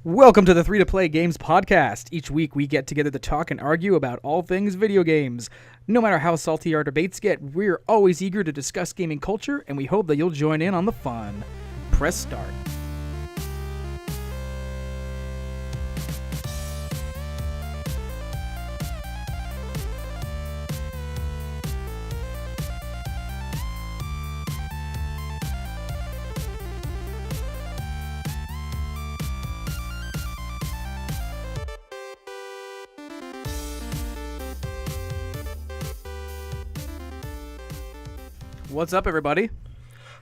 Welcome to the 3 to Play Games podcast. Each week we get together to talk and argue about all things video games. No matter how salty our debates get, we're always eager to discuss gaming culture, and we hope that you'll join in on the fun. Press start. What's up, everybody?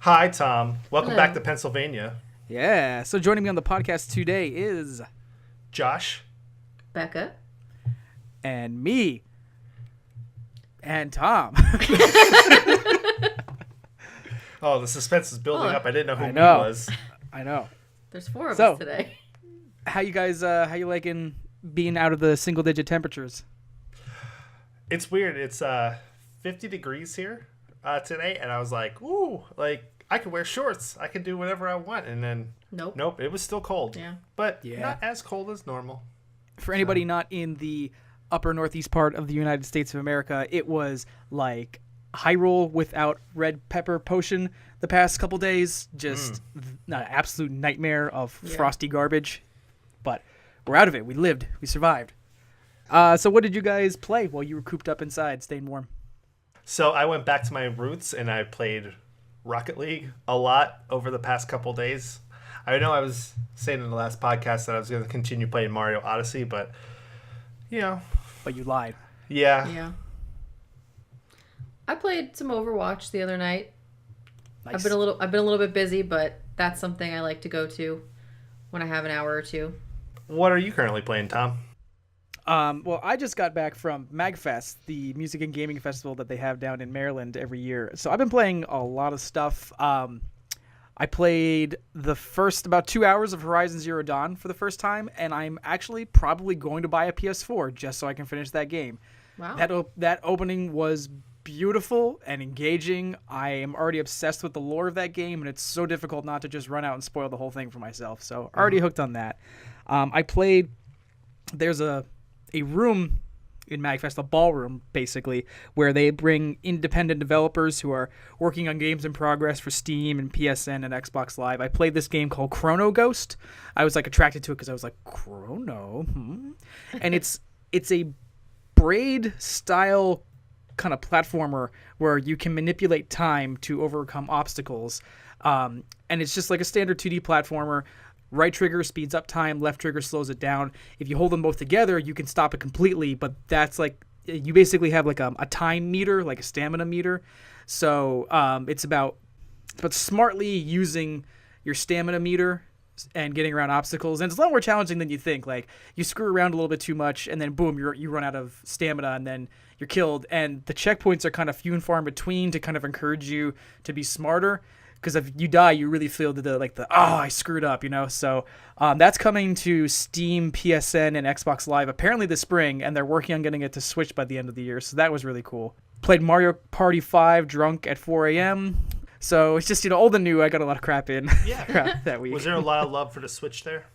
Hi, Tom. Welcome Hello. back to Pennsylvania. Yeah, so joining me on the podcast today is... Josh. Becca. and me, and Tom. Oh, the suspense is building up. I didn't know who I me know. was. I know. There's four of So- us today. How you guys, how you liking being out of the single-digit temperatures? It's weird. It's 50 degrees here today, and I was like, ooh, like, I can wear shorts. I can do whatever I want. And then, Nope. it was still cold. Yeah. But Yeah. not as cold as normal. For anybody not in the upper northeast part of the United States of America, it was like Hyrule without red pepper potion the past couple days. Just an absolute nightmare of Yeah. frosty garbage. But we're out of it. We lived. We survived. So what did you guys play while you were cooped up inside, staying warm? So I went back to my roots, and I played Rocket League a lot over the past couple days. I know I was saying in the last podcast that I was going to continue playing Mario Odyssey, but, you know, But you lied. yeah. Yeah. I played some Overwatch the other night. Nice. I've been a little bit busy, but that's something I like to go to when I have an hour or two. What are you currently playing, Tom? Well, I just got back from MagFest, the music and gaming festival that they have down in Maryland every year. So I've been playing a lot of stuff. I played the first about 2 hours of Horizon Zero Dawn for the first time, and I'm actually probably going to buy a PS4 just so I can finish that game. Wow. That opening was beautiful and engaging. I am already obsessed with the lore of that game, and it's so difficult not to just run out and spoil the whole thing for myself. So already hooked on that. I played. There's a room in MagFest, a ballroom, basically, where they bring independent developers who are working on games in progress for Steam and PSN and Xbox Live. I played this game called Chrono Ghost. I was attracted to it because I was like, Chrono? And it's a Braid style kind of platformer where you can manipulate time to overcome obstacles. And it's just like a standard 2D platformer. Right trigger speeds up time, left trigger slows it down. If you hold them both together, you can stop it completely, but that's like, you basically have like a time meter, like a stamina meter. So it's about smartly using your stamina meter and getting around obstacles. And it's a lot more challenging than you think. Like, you screw around a little bit too much, and then boom, you run out of stamina, and then you're killed. And the checkpoints are kind of few and far in between to kind of encourage you to be smarter. Because if you die, you really feel I screwed up, So that's coming to Steam, PSN, and Xbox Live apparently this spring, and they're working on getting it to Switch by the end of the year. So that was really cool. Played Mario Party 5 drunk at 4 a.m. So it's just, old and new. I got a lot of crap in that week. Was there a lot of love for the Switch there?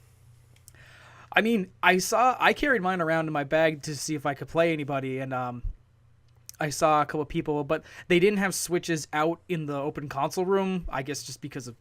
I mean, I carried mine around in my bag to see if I could play anybody, and I saw a couple of people, but they didn't have Switches out in the open console room, I guess just because of,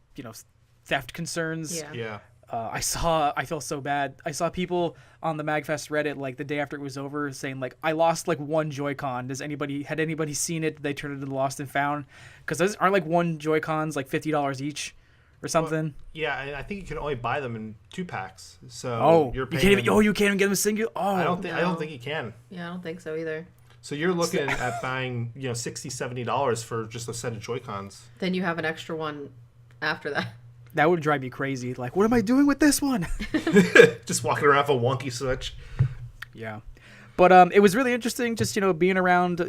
theft concerns. Yeah. Yeah. I felt so bad. I saw people on the MagFest Reddit, like, the day after it was over saying, like, I lost, like, one Joy-Con. Had anybody seen it? Did they turn it into Lost and Found? Because those aren't, like, one Joy-Cons, like, $50 each or something. Well, yeah, and I think you can only buy them in 2-packs. So You can't even get them single? Oh. I don't No. think you can. Yeah, I don't think so either. So you're looking at buying, $60, $70 for just a set of Joy-Cons. Then you have an extra one after that. That would drive me crazy. Like, what am I doing with this one? Just walking around with a wonky Switch. Yeah. But it was really interesting just, being around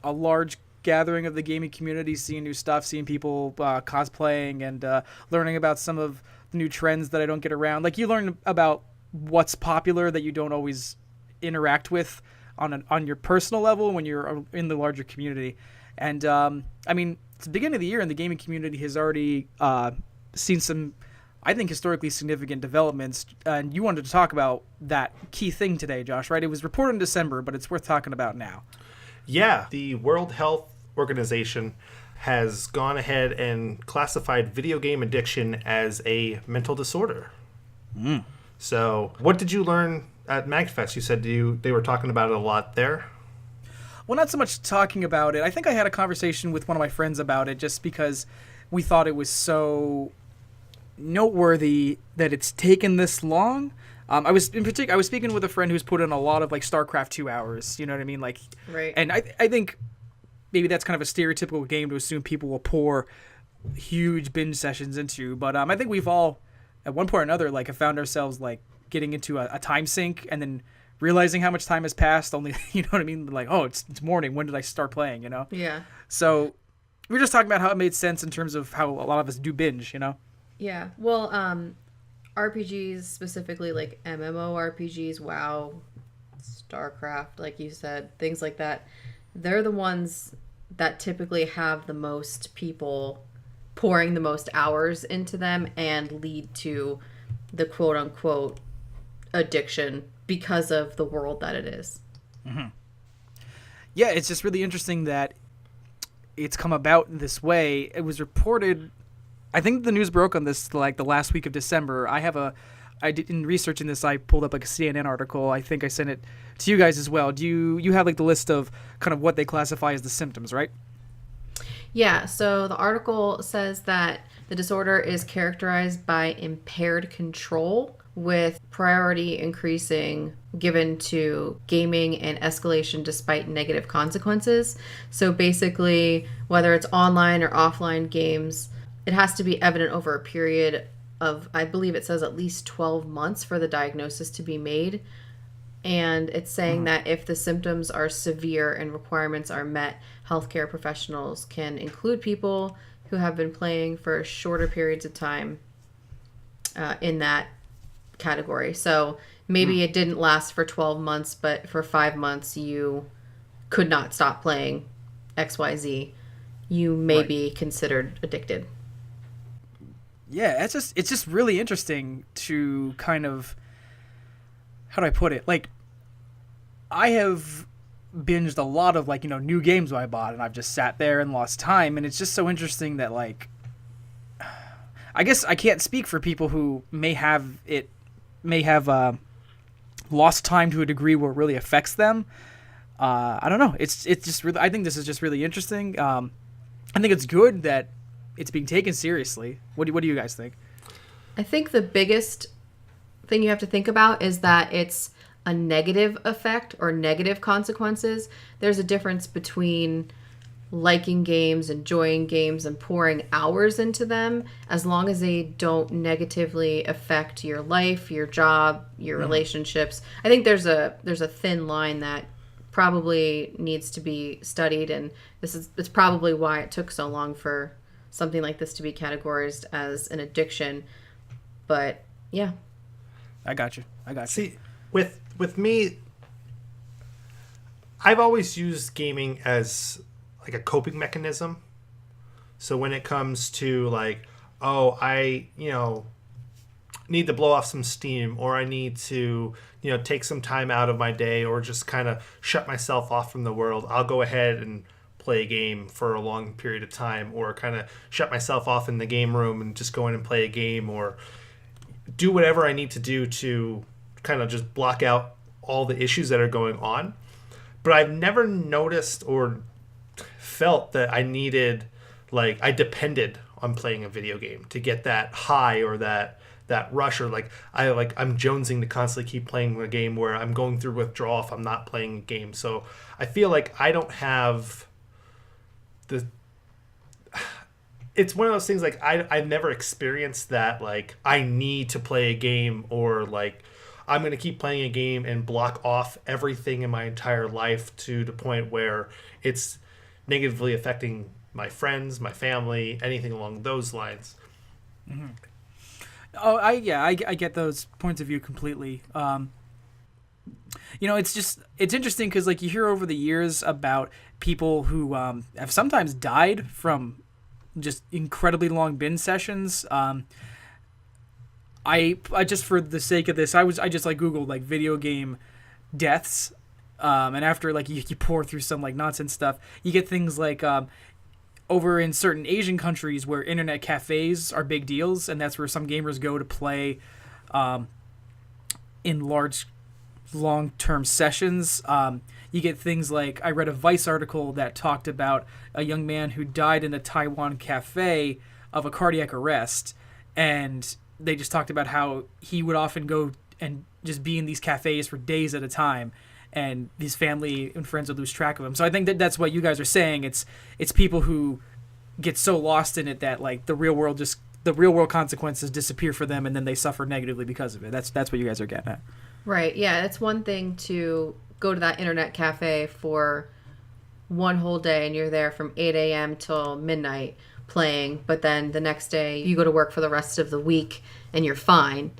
a large gathering of the gaming community, seeing new stuff, seeing people cosplaying, and learning about some of the new trends that I don't get around. Like, you learn about what's popular that you don't always interact with on your personal level when you're in the larger community. And, I mean, it's the beginning of the year, and the gaming community has already seen some I think, historically significant developments. And you wanted to talk about that key thing today, Josh, right? It was reported in December, but it's worth talking about now. Yeah, the World Health Organization has gone ahead and classified video game addiction as a mental disorder. So, what did you learn at MagFest? You said they were talking about it a lot there. Well, not so much talking about it. I think I had a conversation with one of my friends about it just because we thought it was so noteworthy that it's taken this long. I was speaking with a friend who's put in a lot of like StarCraft 2 hours. You know what I mean? Like, Right. And I think maybe that's kind of a stereotypical game to assume people will pour huge binge sessions into. But I think we've all, at one point or another, like have found ourselves like getting into a time sink and then realizing how much time has passed. Only, you know what I mean? Like, oh, it's morning. When did I start playing? You know? Yeah. So we were just talking about how it made sense in terms of how a lot of us do binge. You know? Yeah. Well, RPGs specifically, like MMORPGs, WoW, StarCraft, like you said, things like that. They're the ones that typically have the most people pouring the most hours into them and lead to the quote unquote addiction because of the world that it is. Yeah, it's just really interesting that it's come about in this way. It was reported, I think the news broke on this like the last week of December. I did in researching this, I pulled up like a CNN article. I think I sent it to you guys as well. Do you have like the list of kind of what they classify as the symptoms, right? Yeah, so the article says that the disorder is characterized by impaired control with priority increasing given to gaming and escalation despite negative consequences. So basically, whether it's online or offline games, it has to be evident over a period of, I believe it says at least 12 months for the diagnosis to be made. And it's saying that if the symptoms are severe and requirements are met, healthcare professionals can include people who have been playing for shorter periods of time in that category. So maybe it didn't last for 12 months, but for 5 months you could not stop playing XYZ. You may be considered addicted. Yeah, it's just really interesting to kind of, how do I put it? Like, I have binged a lot of like, you know, new games I bought, and I've just sat there and lost time, and it's just so interesting that like, I guess I can't speak for people who may have lost time to a degree where it really affects them. I don't know. It's just really, I think this is just really interesting. I think it's good that it's being taken seriously. What do you guys think? I think the biggest thing you have to think about is that it's a negative effect or negative consequences. There's a difference between liking games, enjoying games, and pouring hours into them, as long as they don't negatively affect your life, your job, your relationships. I think there's a thin line that probably needs to be studied, and it's probably why it took so long for something like this to be categorized as an addiction. But yeah, I got you. See, with me, I've always used gaming as like a coping mechanism. So when it comes to like, oh, I, need to blow off some steam, or I need to, take some time out of my day, or just kind of shut myself off from the world, I'll go ahead and play a game for a long period of time, or kind of shut myself off in the game room and just go in and play a game, or do whatever I need to do to kind of just block out all the issues that are going on. But I've never noticed or felt that I depended on playing a video game to get that high or that rush, or I'm jonesing to constantly keep playing a game where I'm going through withdrawal if I'm not playing a game. So I feel like I don't have it's one of those things like I've never experienced that like I need to play a game, or like I'm going to keep playing a game and block off everything in my entire life to the point where it's negatively affecting my friends, my family, anything along those lines. Mm-hmm. Oh, I get those points of view completely. It's interesting because like you hear over the years about people who have sometimes died from just incredibly long binge sessions. I just, for the sake of this, I just like Googled like video game deaths, and after like you pour through some like nonsense stuff, you get things like over in certain Asian countries where internet cafes are big deals, and that's where some gamers go to play in large, long-term sessions. You get things like, I read a Vice article that talked about a young man who died in a Taiwan cafe of a cardiac arrest, and they just talked about how he would often go and just be in these cafes for days at a time, and his family and friends would lose track of him. So I think that that's what you guys are saying. It's people who get so lost in it that like the real world consequences disappear for them, and then they suffer negatively because of it. That's what you guys are getting at. Right. Yeah, it's one thing to go to that internet cafe for one whole day and you're there from 8 a.m. till midnight playing, but then the next day you go to work for the rest of the week and you're fine,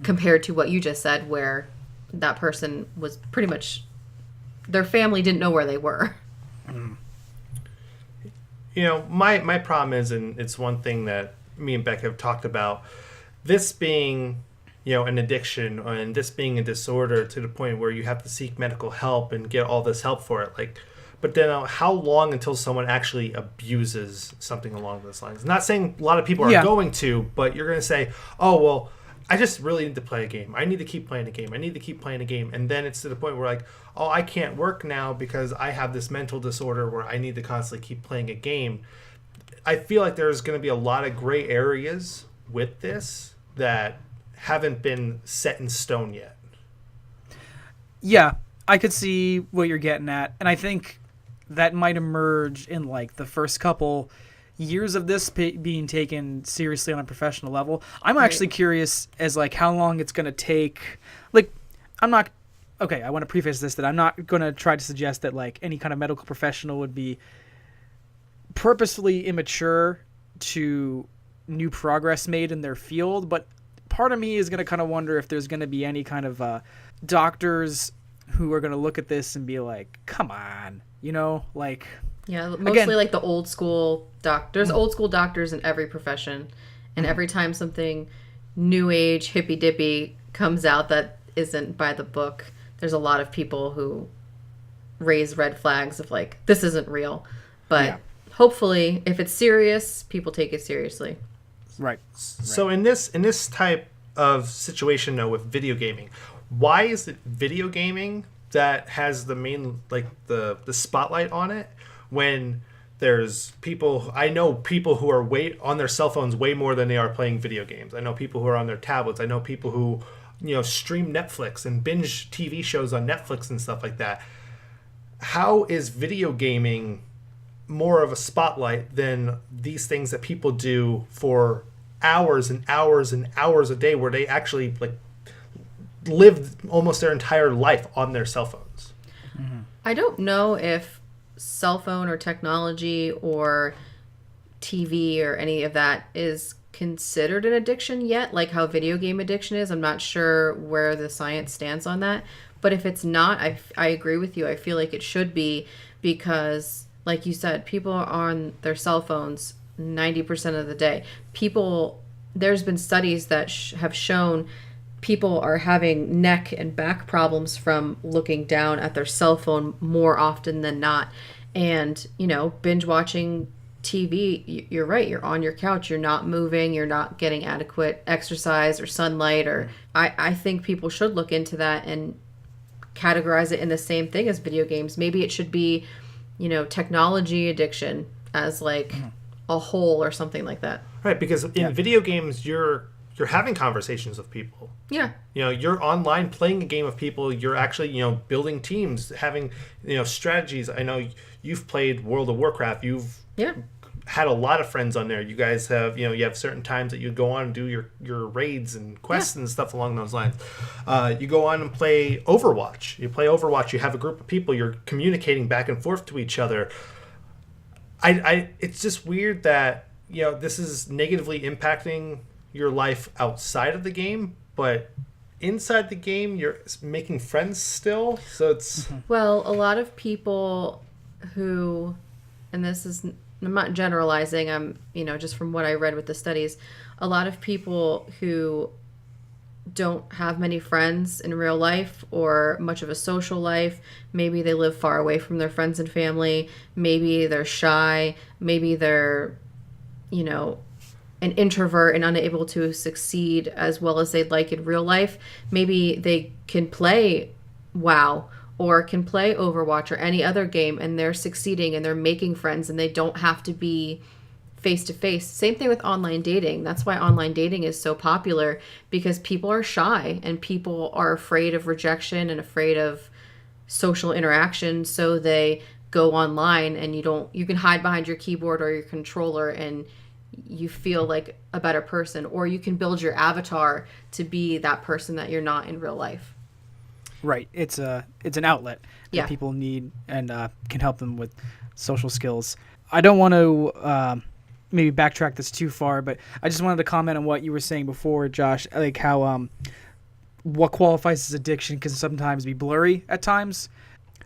compared to what you just said where that person was pretty much, their family didn't know where they were. You know, my problem is, and it's one thing that me and Beck have talked about, this being, you know, an addiction and this being a disorder to the point where you have to seek medical help and get all this help for it. Like, but then how long until someone actually abuses something along those lines? Not saying a lot of people are going to, but you're going to say, oh, well, I just really need to play a game. I need to keep playing a game. I need to keep playing a game. And then it's to the point where like, oh, I can't work now because I have this mental disorder where I need to constantly keep playing a game. I feel like there's going to be a lot of gray areas with this that haven't been set in stone yet. Yeah, I could see what you're getting at. And I think that might emerge in like the first couple years of this being taken seriously on a professional level. I'm actually curious as like how long it's going to take. Like, I want to preface this that I'm not going to try to suggest that like any kind of medical professional would be purposefully immature to new progress made in their field, but part of me is going to kind of wonder if there's going to be any kind of doctors who are going to look at this and be like, come on, you know, like... Yeah, mostly like the old school There's old school doctors in every profession, and every time something new age, hippy dippy comes out that isn't by the book, there's a lot of people who raise red flags of like, this isn't real. But hopefully, if it's serious, people take it seriously. Right. So in this type of situation, though, with video gaming, why is it video gaming that has the main, like the spotlight on it, when there's people, I know people who are on their cell phones way more than they are playing video games. I know people who are on their tablets. I know people who, you know, stream Netflix and binge TV shows on Netflix and stuff like that. How is video gaming more of a spotlight than these things that people do for hours and hours and hours a day, where they actually like live almost their entire life on their cell phones? I don't know if cell phone or technology or TV or any of that is considered an addiction yet, like how video game addiction is. I'm not sure where the science stands on that, but if it's not, I agree with you. I feel like it should be, because like you said, people are on their cell phones 90% of the day. There's been studies that have shown people are having neck and back problems from looking down at their cell phone more often than not. And, you know, binge watching TV, you're right, you're on your couch, you're not moving, you're not getting adequate exercise or sunlight, or I think people should look into that and categorize it in the same thing as video games. Maybe it should be, you know, technology addiction as like a whole or something like that. Right, because in video games, you're having conversations with people. Yeah. You know, you're online playing a game of people. You're actually, you know, building teams, having, you know, strategies. I know you've played World of Warcraft. You've had a lot of friends on there. You guys have, you know, you have certain times that you go on and do your raids and quests and stuff along those lines. You go on and play Overwatch. You play Overwatch. You have a group of people. You're communicating back and forth to each other. It's just weird that, you know, this is negatively impacting your life outside of the game, but inside the game you're making friends still. So it's well, a lot of people who, and this is, I'm not generalizing, I'm, you know, just from what I read with the studies, a lot of people who don't have many friends in real life or much of a social life. Maybe they live far away from their friends and family. Maybe they're shy. Maybe they're, you know, an introvert and unable to succeed as well as they'd like in real life. Maybe they can play WoW or can play Overwatch or any other game and they're succeeding and they're making friends and they don't have to be face to face. Same thing with online dating. That's why online dating is so popular, because people are shy and people are afraid of rejection and afraid of social interaction. So they go online and you can hide behind your keyboard or your controller and you feel like a better person, or you can build your avatar to be that person that you're not in real life. Right. It's an outlet that Yeah. people need and can help them with social skills. I don't want to maybe backtrack this too far, but I just wanted to comment on what you were saying before, Josh, like how what qualifies as addiction can sometimes be blurry at times.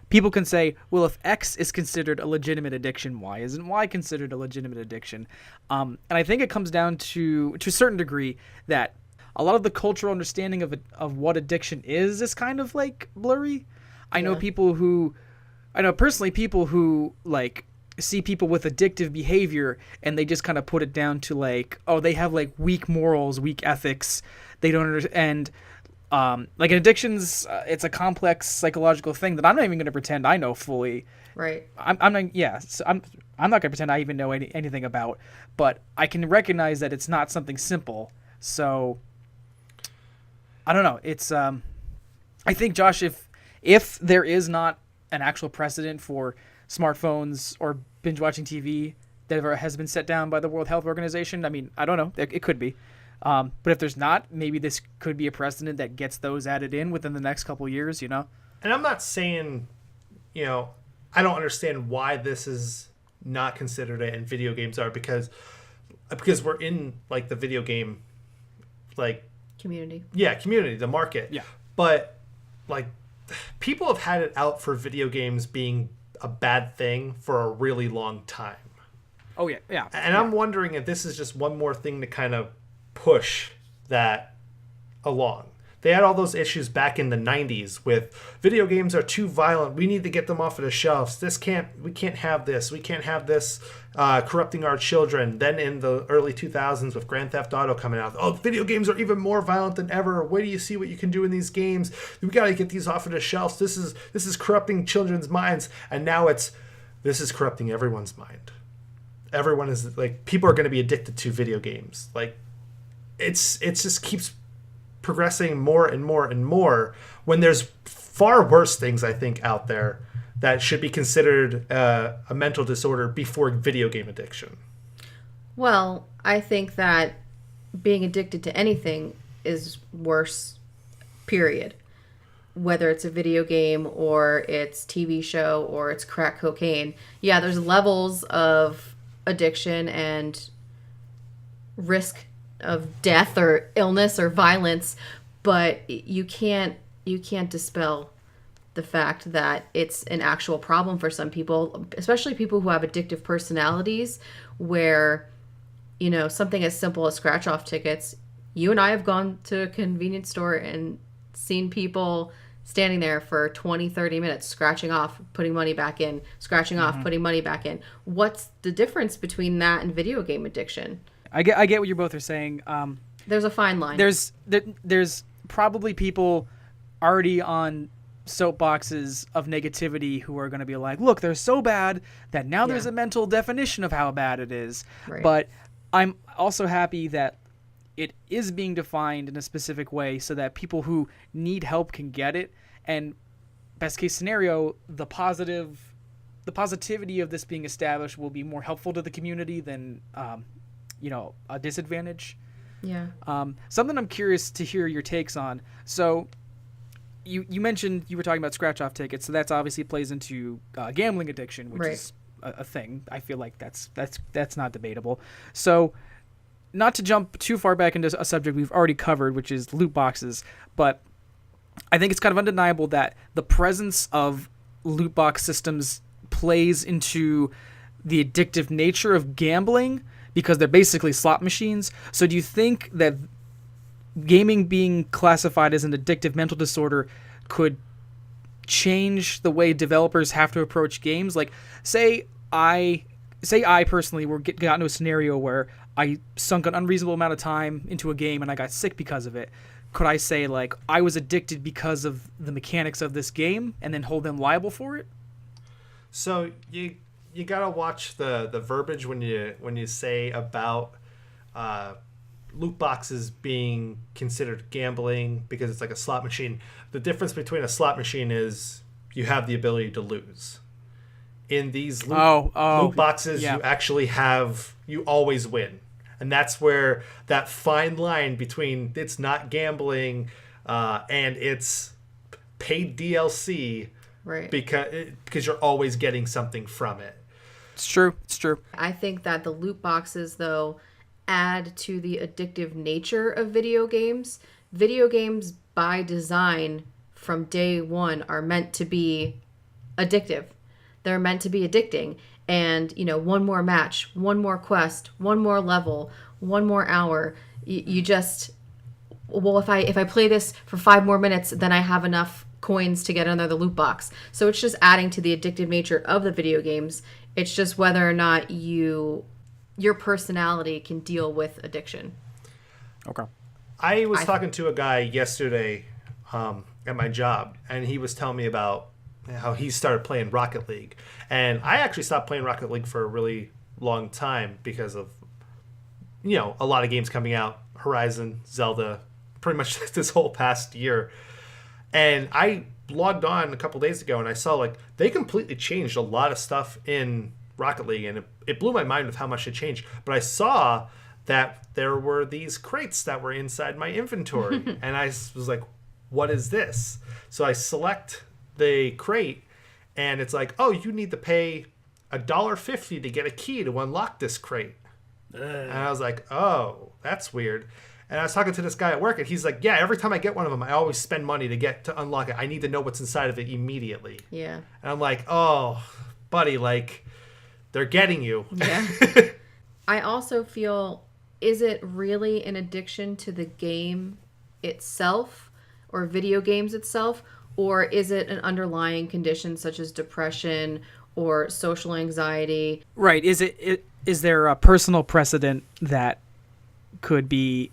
People can say, well, if X is considered a legitimate addiction, why isn't Y considered a legitimate addiction? And I think it comes down to a certain degree that a lot of the cultural understanding of what addiction is kind of like blurry. I know personally people who like see people with addictive behavior and they just kind of put it down to like, oh, they have like weak morals, weak ethics. They don't understand. Like an addiction's, it's a complex psychological thing that I'm not even going to pretend I know fully. Right. I'm not, yeah. So I'm not going to pretend I even know anything about, but I can recognize that it's not something simple. So I don't know. It's, I think, Josh, if there is not an actual precedent for smartphones or binge watching TV that has been set down by the World Health Organization, I mean, I don't know. It could be. But if there's not, maybe this could be a precedent that gets those added in within the next couple of years, you know? And I'm not saying, I don't understand why this is not considered it and video games are, because we're in like the video game, like Community. Yeah, community, the market. Yeah. But like people have had it out for video games being a bad thing for a really long time. Oh, yeah. Yeah. And I'm wondering if this is just one more thing to kind of push that along. They had all those issues back in the 90s with video games are too violent. We need to get them off of the shelves. We can't have this. We can't have this corrupting our children. Then in the early 2000s with Grand Theft Auto coming out, oh, video games are even more violent than ever. Wait do you see what you can do in these games? We got to get these off of the shelves. This is corrupting children's minds. And now this is corrupting everyone's mind. Everyone is like, people are going to be addicted to video games. Like it just keeps progressing more and more and more when there's far worse things, I think, out there that should be considered a mental disorder before video game addiction. Well, I think that being addicted to anything is worse, period. Whether it's a video game or it's TV show or it's crack cocaine. Yeah, there's levels of addiction and risk of death or illness or violence, but you can't dispel the fact that it's an actual problem for some people, especially people who have addictive personalities, where something as simple as scratch off tickets. You and I have gone to a convenience store and seen people standing there for 20-30 minutes scratching off, putting money back in, scratching off, putting money back in. What's the difference between that and video game addiction? I get what you both are saying. There's a fine line. There's probably people already on soapboxes of negativity who are going to be like, look, they're so bad that now there's a mental definition of how bad it is. Right. But I'm also happy that it is being defined in a specific way so that people who need help can get it. And best case scenario, the positivity of this being established will be more helpful to the community than a disadvantage. Yeah. Something I'm curious to hear your takes on. So you mentioned you were talking about scratch off tickets, so that's obviously plays into gambling addiction, which is a thing. I feel like that's not debatable. So not to jump too far back into a subject we've already covered, which is loot boxes, but I think it's kind of undeniable that the presence of loot box systems plays into the addictive nature of gambling, because they're basically slot machines. So do you think that gaming being classified as an addictive mental disorder could change the way developers have to approach games? Like, say I personally got into a scenario where I sunk an unreasonable amount of time into a game and I got sick because of it. Could I say, like, I was addicted because of the mechanics of this game and then hold them liable for it? So you gotta watch the verbiage when you say about loot boxes being considered gambling because it's like a slot machine. The difference between a slot machine is you have the ability to lose. In these loot boxes, yeah. you always win. And that's where that fine line between it's not gambling and it's paid DLC, right? Because you're always getting something from it. It's true. I think that the loot boxes, though, add to the addictive nature of video games. Video games, by design, from day one, are meant to be addictive. They're meant to be addicting. And, one more match, one more quest, one more level, one more hour. You just, well, if I play this for 5 more minutes, then I have enough coins to get another loot box. So it's just adding to the addictive nature of the video games. It's just whether or not your personality can deal with addiction. Okay. I was talking to a guy yesterday at my job, and he was telling me about how he started playing Rocket League. And I actually stopped playing Rocket League for a really long time because of, a lot of games coming out, Horizon, Zelda, pretty much this whole past year. And I logged on a couple days ago and I saw like they completely changed a lot of stuff in Rocket League, and it blew my mind with how much it changed. But I saw that there were these crates that were inside my inventory and I was like, what is this? So I select the crate and it's like, oh, you need to pay $1.50 to get a key to unlock this crate. And I was like, oh, that's weird. And I was talking to this guy at work and he's like, yeah, every time I get one of them, I always spend money to unlock it. I need to know what's inside of it immediately. Yeah. And I'm like, oh, buddy, like, they're getting you. Yeah. I also feel, is it really an addiction to the game itself or video games itself? Or is it an underlying condition such as depression or social anxiety? Right. Is there a personal precedent that could be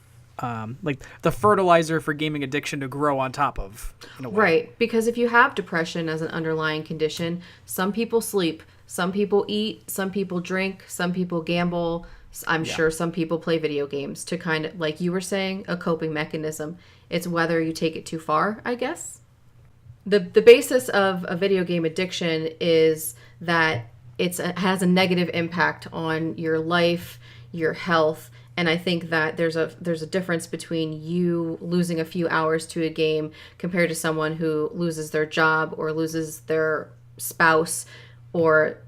like the fertilizer for gaming addiction to grow on top of? In a way? Right. Because if you have depression as an underlying condition, some people sleep, some people eat, some people drink, some people gamble. I'm sure some people play video games to kind of, like you were saying, a coping mechanism. It's whether you take it too far, I guess. The basis of a video game addiction is that it has a negative impact on your life, your health, and I think that there's a difference between you losing a few hours to a game compared to someone who loses their job or loses their spouse or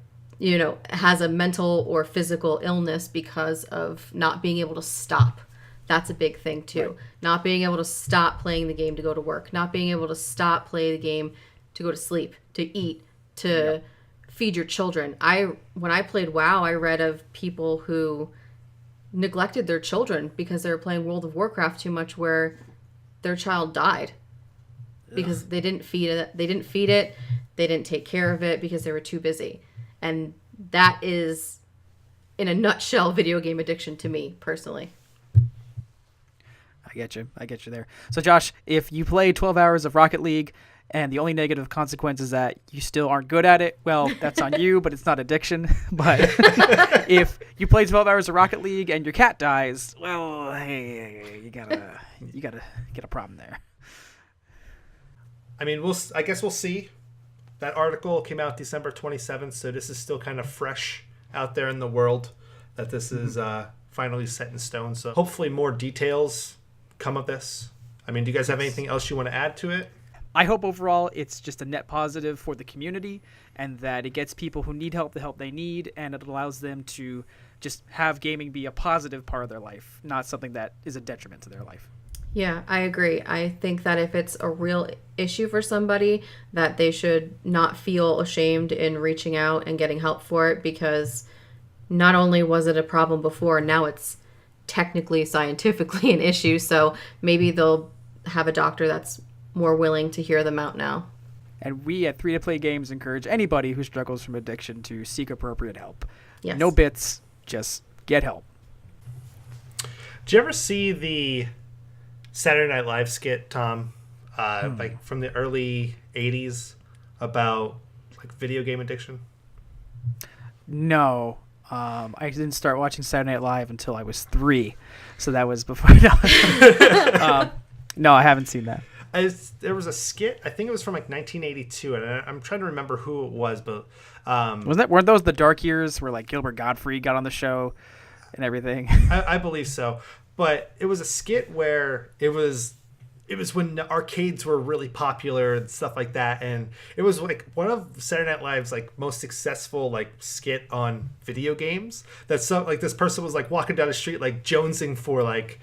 has a mental or physical illness because of not being able to stop. That's a big thing too. Right. Not being able to stop playing the game to go to work. Not being able to stop playing the game to go to sleep, to eat, to feed your children. When I played WoW, I read of people who neglected their children because they were playing World of Warcraft too much, where their child died because they didn't feed it. They didn't take care of it because they were too busy. And that is, in a nutshell, video game addiction to me personally. I get you there. So Josh, if you play 12 hours of Rocket League and the only negative consequence is that you still aren't good at it, well, that's on you, but it's not addiction. But if you play 12 hours of Rocket League and your cat dies, well, hey, you gotta get a problem there. I mean, I guess we'll see. That article came out December 27th, so this is still kind of fresh out there in the world that this is finally set in stone. So hopefully more details come of this. I mean, do you guys have anything else you want to add to it? I hope overall it's just a net positive for the community and that it gets people who need help the help they need, and it allows them to just have gaming be a positive part of their life, not something that is a detriment to their life. Yeah, I agree. I think that if it's a real issue for somebody, that they should not feel ashamed in reaching out and getting help for it, because not only was it a problem before, now it's technically, scientifically an issue. So maybe they'll have a doctor that's more willing to hear them out now. And we at 3 to Play Games encourage anybody who struggles from addiction to seek appropriate help. Yes. No bits, just get help. Did you ever see the Saturday Night Live skit, Tom? Like from the early 80s about like video game addiction? No. I didn't start watching Saturday Night Live until I was 3. So that was before. No, I haven't seen that. There was a skit, I think it was from like 1982, and I'm trying to remember who it was, but weren't those the dark years where like Gilbert Gottfried got on the show and everything? I believe so. But it was a skit where it was when the arcades were really popular and stuff like that, and it was like one of Saturday Night Live's like most successful like skit on video games. That some like this person was like walking down the street like jonesing for like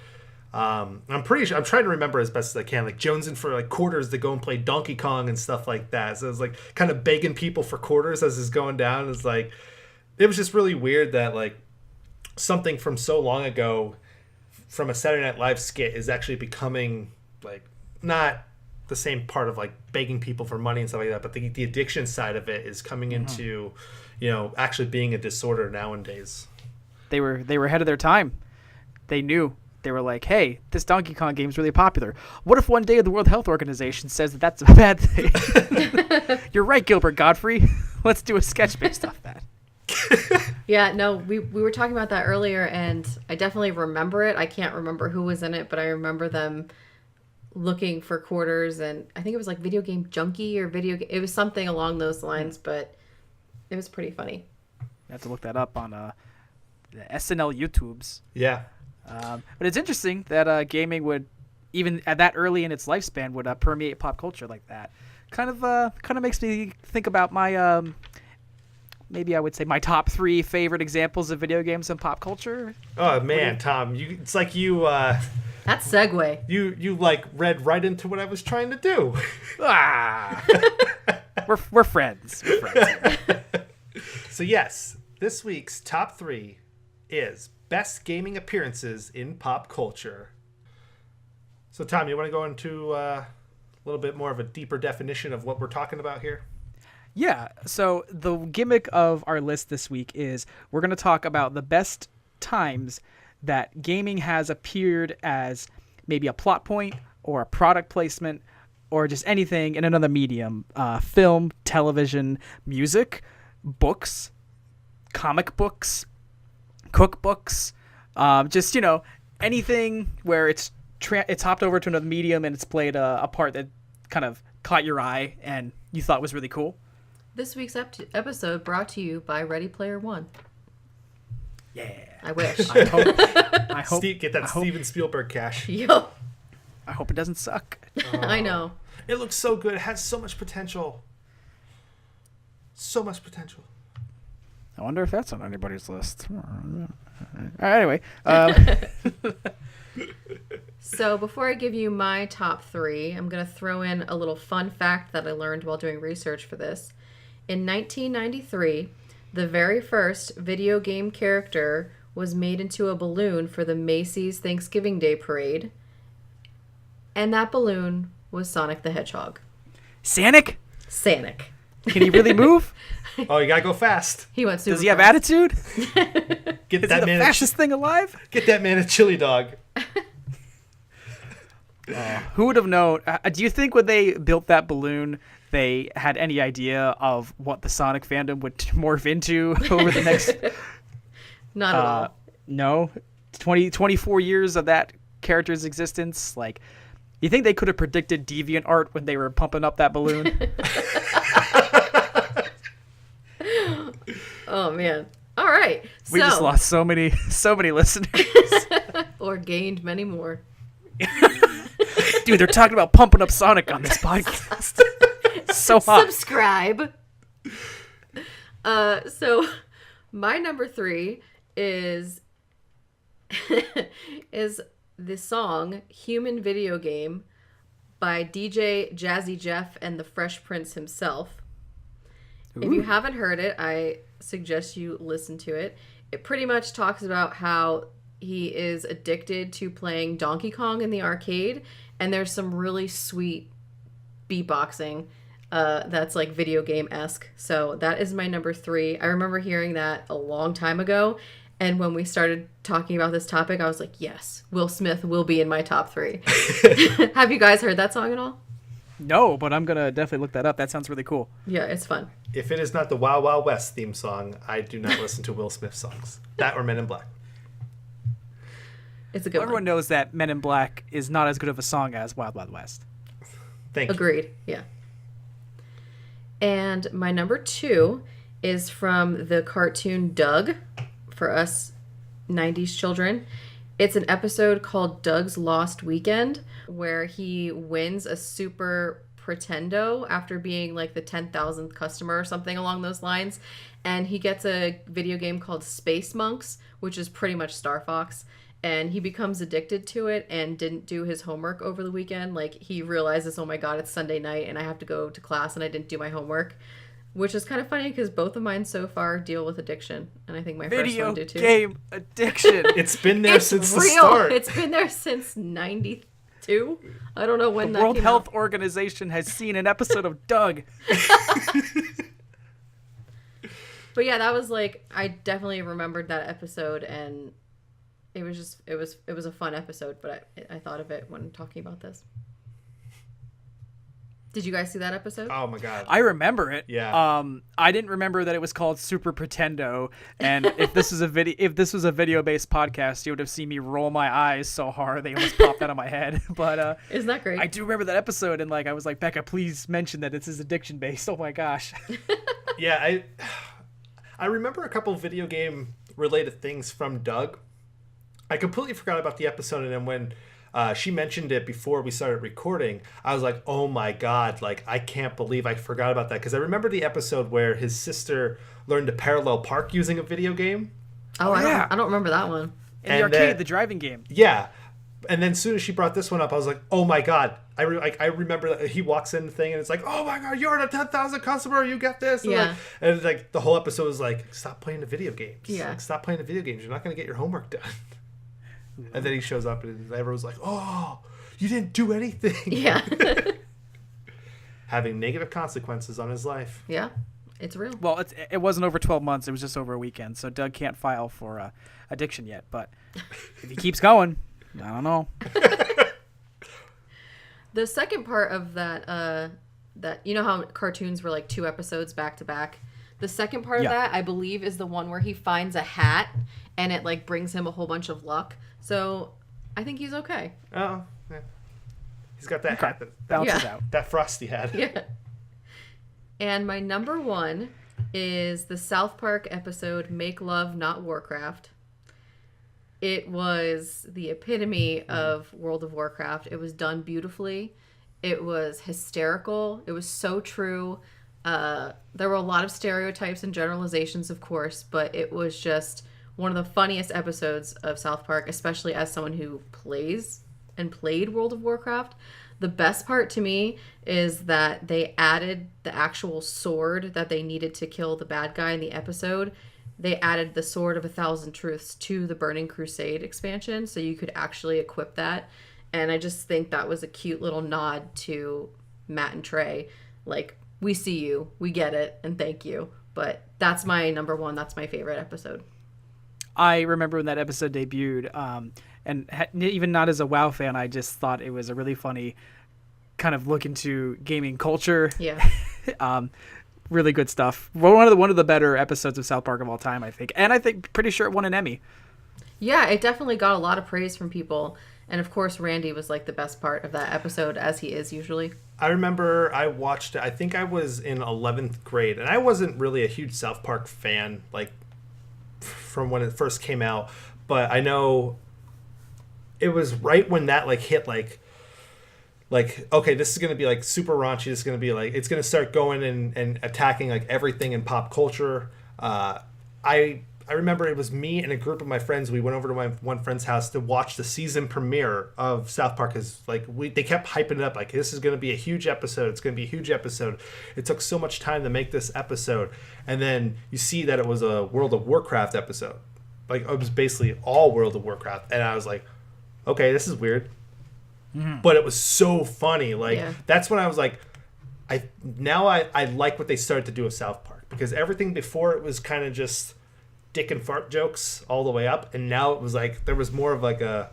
I'm pretty sure, I'm trying to remember as best as I can, like jonesing for like quarters to go and play Donkey Kong and stuff like that. So it was like kind of begging people for quarters as it's going down. It's like, it was just really weird that like something from so long ago from a Saturday Night Live skit is actually becoming like not the same part of like begging people for money and stuff like that, but the addiction side of it is coming into, you know, actually being a disorder nowadays. They were ahead of their time. They knew. They were like, hey, this Donkey Kong game is really popular. What if one day the World Health Organization says that that's a bad thing? You're right, Gilbert Gottfried. Let's do a sketch based off that. Yeah, no, we were talking about that earlier, and I definitely remember it. I can't remember who was in it, but I remember them looking for quarters, and I think it was like Video Game Junkie or it was something along those lines, but it was pretty funny. I have to look that up on the SNL YouTubes. Yeah. But it's interesting that gaming would, even at that early in its lifespan, would permeate pop culture like that. Kind of makes me think about my, maybe I would say my top 3 favorite examples of video games and pop culture. Oh man, Tom, it's like you. That's segue. You like read right into what I was trying to do. We're friends. We're friends. So yes, this week's top 3 is best gaming appearances in pop culture. So Tom, you want to go into a little bit more of a deeper definition of what we're talking about here? Yeah, so the gimmick of our list this week is we're going to talk about the best times that gaming has appeared as maybe a plot point or a product placement or just anything in another medium. Film, television, music, books, comic books, cookbooks, just, you know, anything where it's hopped over to another medium and it's played a part that kind of caught your eye and you thought was really cool. This week's episode brought to you by Ready Player One. Yeah. I wish. I hope Get that Steven Spielberg cash. Yo. I hope it doesn't suck. I know. It looks so good. It has so much potential. So much potential. I wonder if that's on anybody's list. Anyway. So before I give you my top 3, I'm going to throw in a little fun fact that I learned while doing research for this. In 1993, the very first video game character was made into a balloon for the Macy's Thanksgiving Day Parade. And that balloon was Sonic the Hedgehog. Sonic? Sonic. Can he really move? Oh, you gotta go fast. He went super Does he have fast. attitude? Get Is that he the man. fastest thing alive? Get that man a chili dog. Who would have known? Do you think when they built that balloon, they had any idea of what the Sonic fandom would morph into over the next... Not at all. No? 24 years of that character's existence? Like, you think they could have predicted DeviantArt when they were pumping up that balloon? Oh, man. All right. We just lost so many listeners. Or gained many more. Dude, they're talking about pumping up Sonic on this podcast. So hot. Subscribe. So my number 3 is the song Human Video Game by DJ Jazzy Jeff and the Fresh Prince himself. Ooh. If you haven't heard it, I suggest you listen to it. it pretty much talks about how he is addicted to playing Donkey Kong in the arcade, and there's some really sweet beatboxing that's like video game-esque. So that is my number 3. I remember hearing that a long time ago, and when we started talking about this topic, I was like, yes, Will Smith will be in my top 3. Have you guys heard that song at all? No, but I'm gonna definitely look that up. That sounds really cool. Yeah, it's fun. If it is not the Wild Wild West theme song, I do not listen to Will Smith songs. That or Men in Black. It's a good Everyone one. knows that Men in Black is not as good of a song as Wild Wild West. Thank you. Agreed. Yeah. And my number 2 is from the cartoon Doug, for us 90s children. It's an episode called Doug's Lost Weekend, where he wins a super pretendo after being like the 10,000th customer or something along those lines. And he gets a video game called Space Monks, which is pretty much Star Fox. And he becomes addicted to it and didn't do his homework over the weekend. Like, he realizes, oh my god, it's Sunday night and I have to go to class and I didn't do my homework. Which is kind of funny because both of mine so far deal with addiction. And I think my first Video one did too. game addiction. It's been there since the real. start. It's been there since 92. I don't know when The that World came Health out. Organization has seen an episode of Doug. But yeah, that was like, I definitely remembered that episode, and it was just, it was a fun episode, but I thought of it when talking about this. Did you guys see that episode? Oh my god. I remember it. Yeah. I didn't remember that it was called Super Pretendo. And if this was a video based podcast, you would have seen me roll my eyes so hard they almost popped out of my head. But Isn't that great? I do remember that episode, and like I was like, Becca, please mention that this is addiction based. Oh my gosh. Yeah, I remember a couple video game related things from Doug. I completely forgot about the episode, and then when she mentioned it before we started recording, I was like, oh my god, like I can't believe I forgot about that, because I remember the episode where his sister learned to parallel park using a video game. Oh, yeah. I don't remember that one. In the And arcade, then- the driving game. Yeah. And then as soon as she brought this one up, I was like, oh my god. I remember that he walks in the thing and it's like, oh my god, you're the 10,000 customer, you get this. And, Yeah. and it's like the whole episode was like, stop playing the video games. Yeah. Like, stop playing the video games. You're not going to get your homework done. And then he shows up and everyone's like, oh, you didn't do anything. Yeah. Having negative consequences on his life. Yeah. It's real. Well, it wasn't over 12 months. It was just over a weekend. So Doug can't file for addiction yet. But if he keeps going, I don't know. The second part of that, you know how cartoons were like 2 episodes back to back? The second part of Yeah. that, I believe, is the one where he finds a hat and it like brings him a whole bunch of luck. So I think he's okay. Oh, yeah. He's got that hat that Bounces Yeah. out. that Frosty had. Yeah. And my number 1 is the South Park episode Make Love Not Warcraft. It was the epitome of World of Warcraft. It was done beautifully. It was hysterical. It was so true. There were a lot of stereotypes and generalizations, of course, but it was just one of the funniest episodes of South Park, especially as someone who plays and played World of Warcraft. The best part to me is that they added the actual sword that they needed to kill the bad guy in the episode. They added the Sword of 1,000 Truths to the Burning Crusade expansion, so you could actually equip that. And I just think that was a cute little nod to Matt and Trey. Like, we see you, we get it, and thank you. But that's my number 1. That's my favorite episode. I remember when that episode debuted, and even not as a WoW fan, I just thought it was a really funny kind of look into gaming culture. Yeah. Really good stuff. One of the better episodes of South Park of all time, I think. And I think pretty sure it won an Emmy. Yeah, it definitely got a lot of praise from people. And of course, Randy was like the best part of that episode, as he is usually. I remember I watched it. I think I was in 11th grade, and I wasn't really a huge South Park fan, like, from when it first came out. But I know it was right when that, like, hit, like okay, this is going to be like super raunchy. This is going to be like, it's going to start going and attacking like everything in pop culture. I remember it was me and a group of my friends. We went over to my one friend's house to watch the season premiere of South Park. Cause like they kept hyping it up. Like, this is going to be a huge episode. It's going to be a huge episode. It took so much time to make this episode. And then you see that it was a World of Warcraft episode. like it was basically all World of Warcraft, and I was like, okay, this is weird, but it was so funny. Like that's when I was like, I like what they started to do with South Park, because everything before it was kind of just dick and fart jokes all the way up, and now it was like there was more of like it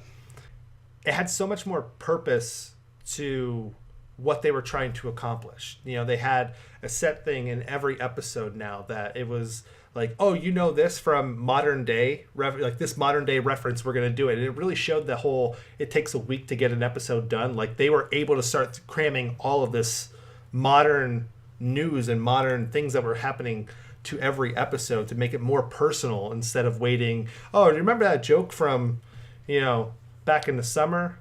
had so much more purpose to what they were trying to accomplish. You know, they had a set thing in every episode now that it was like, oh, you know this from modern day, like this modern day reference, we're going to do it. And it really showed the whole, it takes a week to get an episode done. Like they were able to start cramming all of this modern news and modern things that were happening to every episode to make it more personal, instead of waiting, oh, do you remember that joke from, you know, back in the summer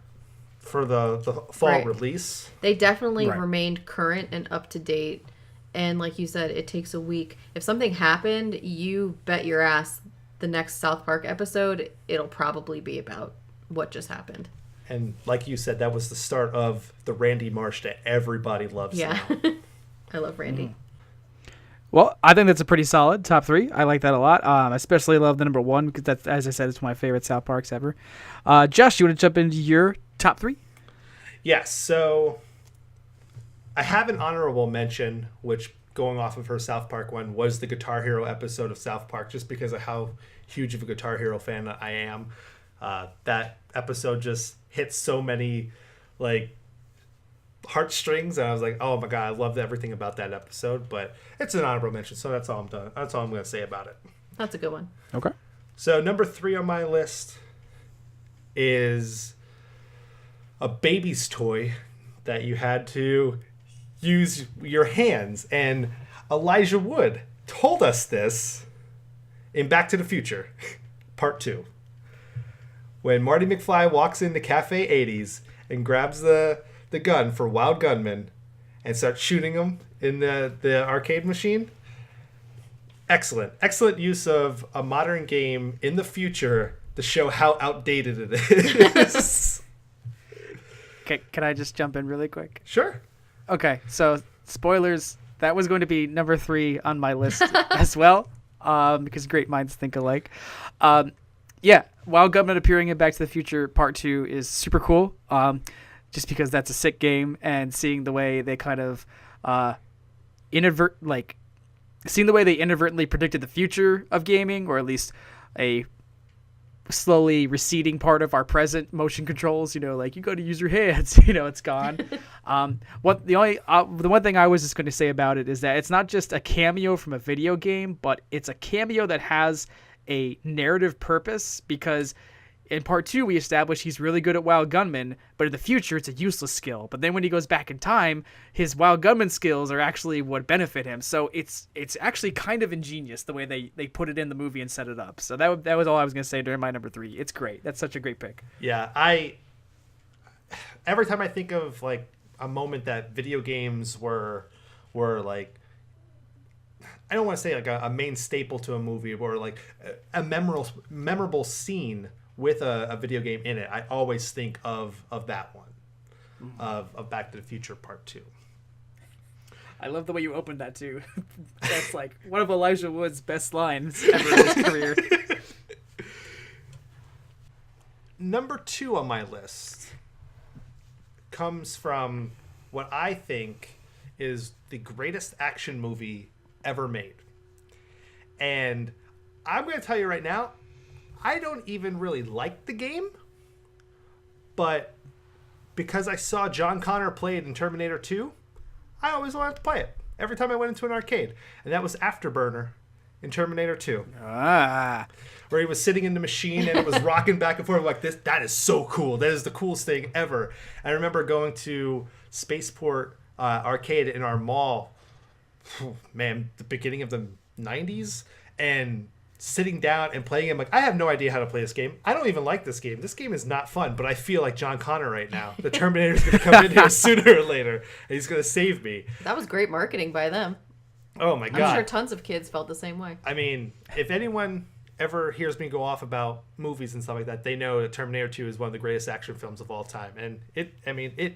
for the fall release? They definitely remained current and up to date. And like you said, it takes a week. If something happened, you bet your ass the next South Park episode, it'll probably be about what just happened. And like you said, that was the start of the Randy Marsh that everybody loves now. I love Randy. Well, I think that's a pretty solid top 3. I like that a lot. Especially love the number 1 because that's, as I said, it's one of my favorite South Parks ever. Josh, you want to jump into your top 3? Yes. So I have an honorable mention, which, going off of her South Park one, was the Guitar Hero episode of South Park, just because of how huge of a Guitar Hero fan I am. That episode just hit so many like heartstrings, and I was like, oh my god, I loved everything about that episode. But it's an honorable mention, so that's all I'm done. That's all I'm going to say about it. That's a good one. Okay. So number 3 on my list is a baby's toy that you had to use your hands, and Elijah Wood told us this in Back to the Future Part 2, when Marty McFly walks into Cafe 80s and grabs the gun for Wild Gunman and starts shooting him in the arcade machine. Excellent use of a modern game in the future to show how outdated it is. Okay, can I just jump in really quick? Sure. Okay, so spoilers, that was going to be number 3 on my list as well, because great minds think alike. Wild Gunman appearing in Back to the Future Part 2 is super cool, just because that's a sick game, and seeing the way they kind of seeing the way they inadvertently predicted the future of gaming, or at least a slowly receding part of our present motion controls, you know, like you got to use your hands, you know, it's gone. The one thing I was just going to say about it is that it's not just a cameo from a video game, but it's a cameo that has a narrative purpose, because in Part 2 we establish he's really good at Wild Gunman, but in the future it's a useless skill. But then when he goes back in time, his Wild Gunman skills are actually what benefit him. So it's actually kind of ingenious the way they put it in the movie and set it up. So that was all I was going to say during my number 3. It's great. That's such a great pick. Yeah, every time I think of like a moment that video games were like, I don't want to say like a main staple to a movie, or like a memorable scene with a video game in it, I always think of that one, of Back to the Future Part 2. I love the way you opened that too. That's like one of Elijah Wood's best lines ever in his career. Number 2 on my list comes from what I think is the greatest action movie ever made. And I'm going to tell you right now, I don't even really like the game, but because I saw John Connor play it in Terminator 2, I always wanted to play it every time I went into an arcade. And that was Afterburner in Terminator 2. Where he was sitting in the machine and it was rocking back and forth like this. That is so cool. That is the coolest thing ever. I remember going to Spaceport Arcade in our mall, man, the beginning of the 90s, and sitting down and playing it. Like, I have no idea how to play this game. I don't even like this game. This game is not fun, but I feel like John Connor right now. The Terminator's going to come in here sooner or later, and he's going to save me. That was great marketing by them. Oh my God. I'm sure tons of kids felt the same way. I mean, if anyone ever hears me go off about movies and stuff like that, they know that Terminator 2 is one of the greatest action films of all time. And it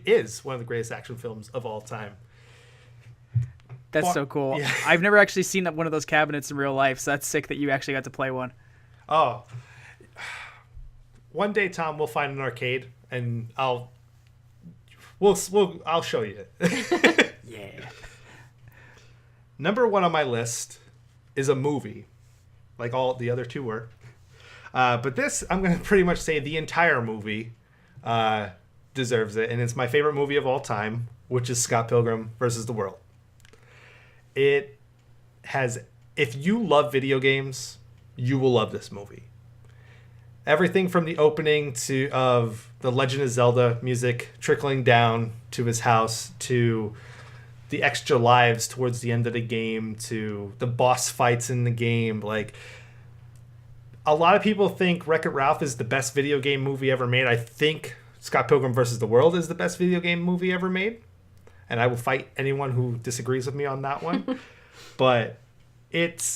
is one of the greatest action films of all time. That's so cool. Yeah. I've never actually seen one of those cabinets in real life, so that's sick that you actually got to play one. Oh, one day, Tom, we'll find an arcade, and I'll show you it. Yeah. Number 1 on my list is a movie, like all the other 2 were. But this, I'm going to pretty much say the entire movie deserves it, and it's my favorite movie of all time, which is Scott Pilgrim versus the World. It has, if you love video games, you will love this movie. Everything from the opening of the Legend of Zelda music trickling down to his house, to the extra lives towards the end of the game, to the boss fights in the game. Like, a lot of people think Wreck-It Ralph is the best video game movie ever made. I think Scott Pilgrim vs. the World is the best video game movie ever made. And I will fight anyone who disagrees with me on that one. But it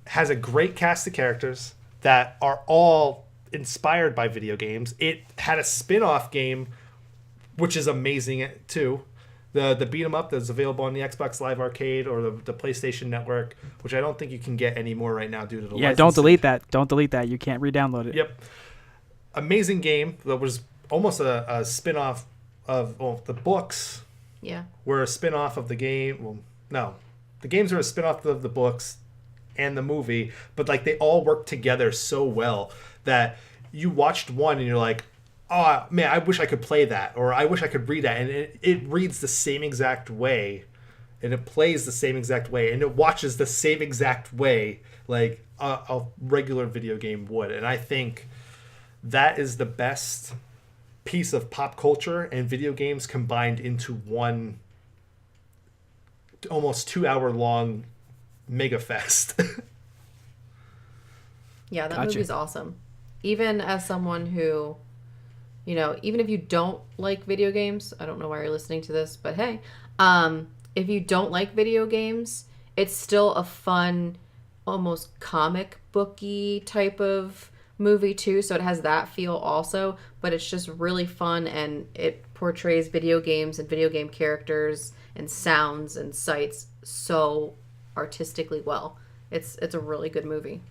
has a great cast of characters that are all inspired by video games. It had a spin-off game, which is amazing too. The beat 'em up that's available on the Xbox Live Arcade or the PlayStation Network, which I don't think you can get anymore right now due to the Yeah, licensing. don't delete that. Don't delete that. You can't re-download it. Yep. Amazing game that was almost a spin-off of the books. Yeah. Were a spin-off of the game. Well, no. The games are a spin-off of the books and the movie, but like they all work together so well that you watched one and you're like, oh man, I wish I could play that, or I wish I could read that. And it reads the same exact way, and it plays the same exact way, and it watches the same exact way like a regular video game would. And I think that is the best piece of pop culture and video games combined into one almost 2-hour long mega fest. Yeah, that Gotcha. movie's awesome. Even as someone who, even if you don't like video games, I don't know why you're listening to this, but hey, if you don't like video games, it's still a fun, almost comic booky type of movie too. So it has that feel also, but it's just really fun, and it portrays video games and video game characters and sounds and sights so artistically well. It's a really good movie.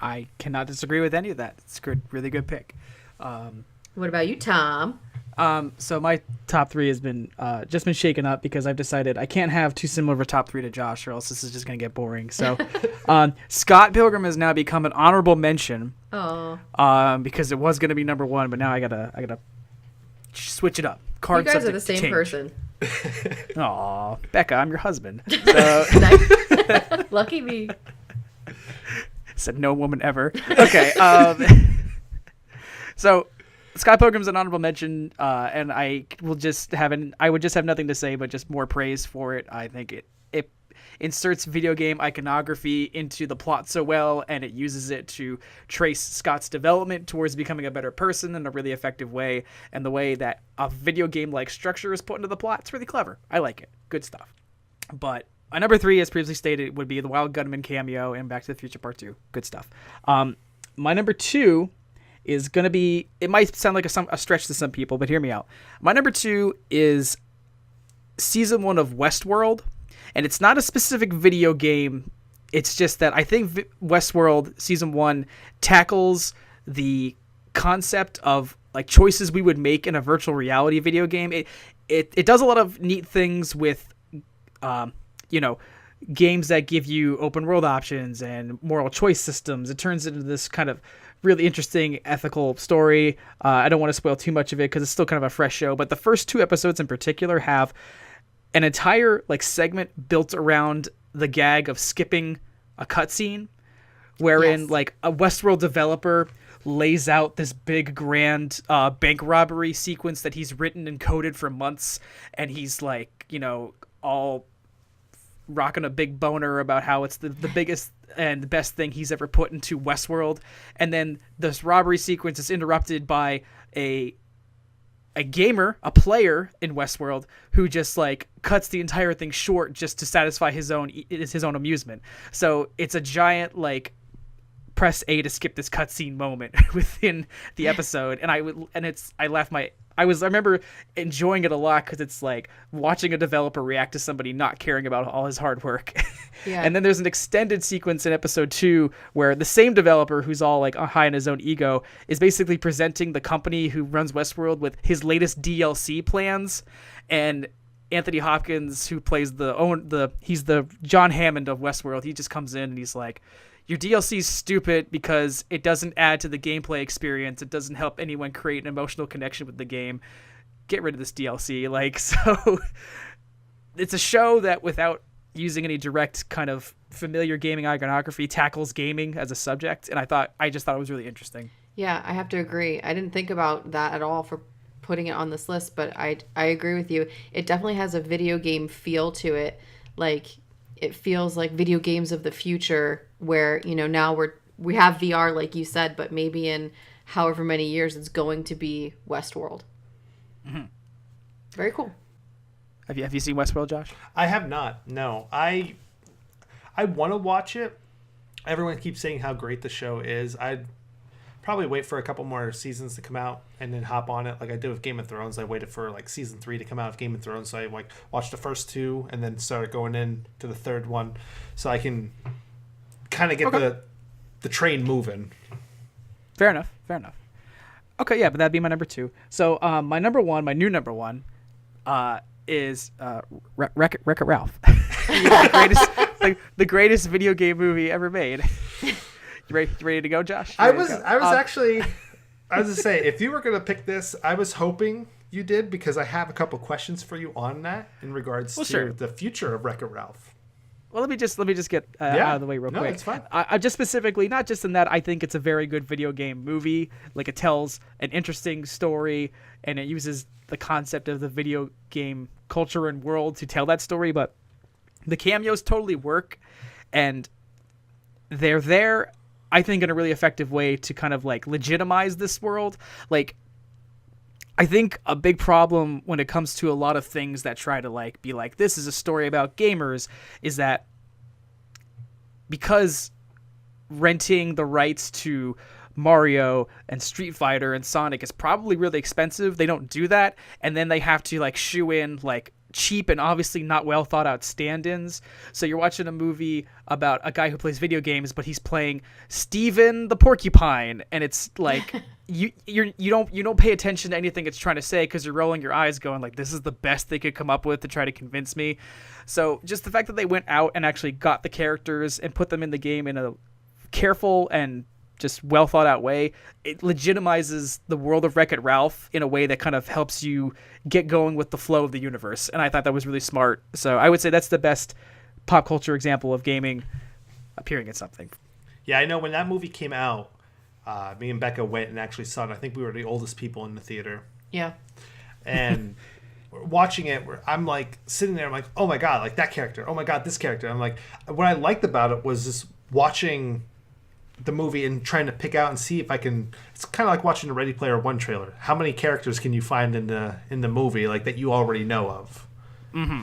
I cannot disagree with any of that. It's a good, really good pick. What about you, Tom? So my top 3 has been just been shaken up because I've decided I can't have too similar of a top 3 to Josh, or else this is just going to get boring. So Scott Pilgrim has now become an honorable mention. Oh, Because it was going to be number 1, but now I gotta switch it up. you Card guys are the subject same change. person. Aw, Becca, I'm your husband. So, Lucky me. said no woman ever. Okay. So Scott Pilgrim's an honorable mention, and I would just have nothing to say but just more praise for it. I think it inserts video game iconography into the plot so well, and it uses it to trace Scott's development towards becoming a better person in a really effective way. And the way that a video game-like structure is put into the plot, it's really clever. I like it. Good stuff. But my number 3, as previously stated, would be the Wild Gunman cameo in Back to the Future Part 2. Good stuff. My number 2 is going to be, it might sound like a stretch to some people, but hear me out. My number 2 is Season 1 of Westworld. And it's not a specific video game. It's just that I think Westworld Season 1 tackles the concept of like choices we would make in a virtual reality video game. It does a lot of neat things with, games that give you open world options and moral choice systems. It turns into this kind of really interesting ethical story. I don't want to spoil too much of it because it's still kind of a fresh show. But the first 2 episodes in particular have an entire like segment built around the gag of skipping a cutscene, wherein Yes. like a Westworld developer lays out this big grand bank robbery sequence that he's written and coded for months, and he's like, all rocking a big boner about how it's the biggest and the best thing he's ever put into Westworld. And then this robbery sequence is interrupted by a gamer, a player in Westworld, who just like cuts the entire thing short just to satisfy his own amusement. So it's a giant like press A to skip this cutscene moment within the episode, and I remember enjoying it a lot because it's like watching a developer react to somebody not caring about all his hard work. Yeah. And then there's an extended sequence in episode 2 where the same developer, who's all like high in his own ego, is basically presenting the company who runs Westworld with his latest DLC plans. And Anthony Hopkins, who plays he's the John Hammond of Westworld, he just comes in and he's like, your DLC is stupid because it doesn't add to the gameplay experience. It doesn't help anyone create an emotional connection with the game. Get rid of this DLC. Like, so it's a show that, without using any direct kind of familiar gaming iconography, tackles gaming as a subject. And I just thought it was really interesting. Yeah, I have to agree. I didn't think about that at all for putting it on this list, but I agree with you. It definitely has a video game feel to it. Like, it feels like video games of the future where, now we have VR, like you said, but maybe in however many years it's going to be Westworld. Mm-hmm. Very cool. Have you seen Westworld, Josh? I have not. No, I want to watch it. Everyone keeps saying how great the show is. I'd probably wait for a couple more seasons to come out and then hop on it, like I did with Game of Thrones. I waited for like season 3 to come out of Game of Thrones, so I like watched the first 2 and then started going in to the third one, so I can kind of get the train moving. Fair enough. Okay, yeah, but that'd be my number 2. So my new number one, is Wreck-It Ralph. the greatest video game movie ever made. You ready to go, Josh? I was to say, if you were going to pick this, I was hoping you did, because I have a couple questions for you on that in regards to the future of Wreck-It Ralph. Well, let me just get out of the way real quick. No, it's fine. I just specifically, not just in that, I think it's a very good video game movie. Like, it tells an interesting story, and it uses the concept of the video game culture and world to tell that story. But the cameos totally work, and they're there, I think, in a really effective way to kind of like legitimize this world. Like, I think a big problem when it comes to a lot of things that try to like be like, this is a story about gamers, is that because renting the rights to Mario and Street Fighter and Sonic is probably really expensive, they don't do that, and then they have to like shoe in like cheap and obviously not well thought out stand-ins. So you're watching a movie about a guy who plays video games, but he's playing Steven the Porcupine, and it's like you don't pay attention to anything it's trying to say because you're rolling your eyes going like, this is the best they could come up with to try to convince me. So just the fact that they went out and actually got the characters and put them in the game in a careful and just well thought out way, it legitimizes the world of Wreck-It Ralph in a way that kind of helps you get going with the flow of the universe. And I thought that was really smart. So I would say that's the best pop culture example of gaming appearing in something. Yeah, I know when that movie came out, me and Becca went and actually saw it. I think we were the oldest people in the theater. Yeah. And watching it, I'm like sitting there, I'm like, oh my God, like that character. Oh my God, this character. I'm like, what I liked about it was just watching the movie and trying to pick out and see if I can. It's kind of like watching a Ready Player One trailer. How many characters can you find in the movie like that you already know of? Mm-hmm.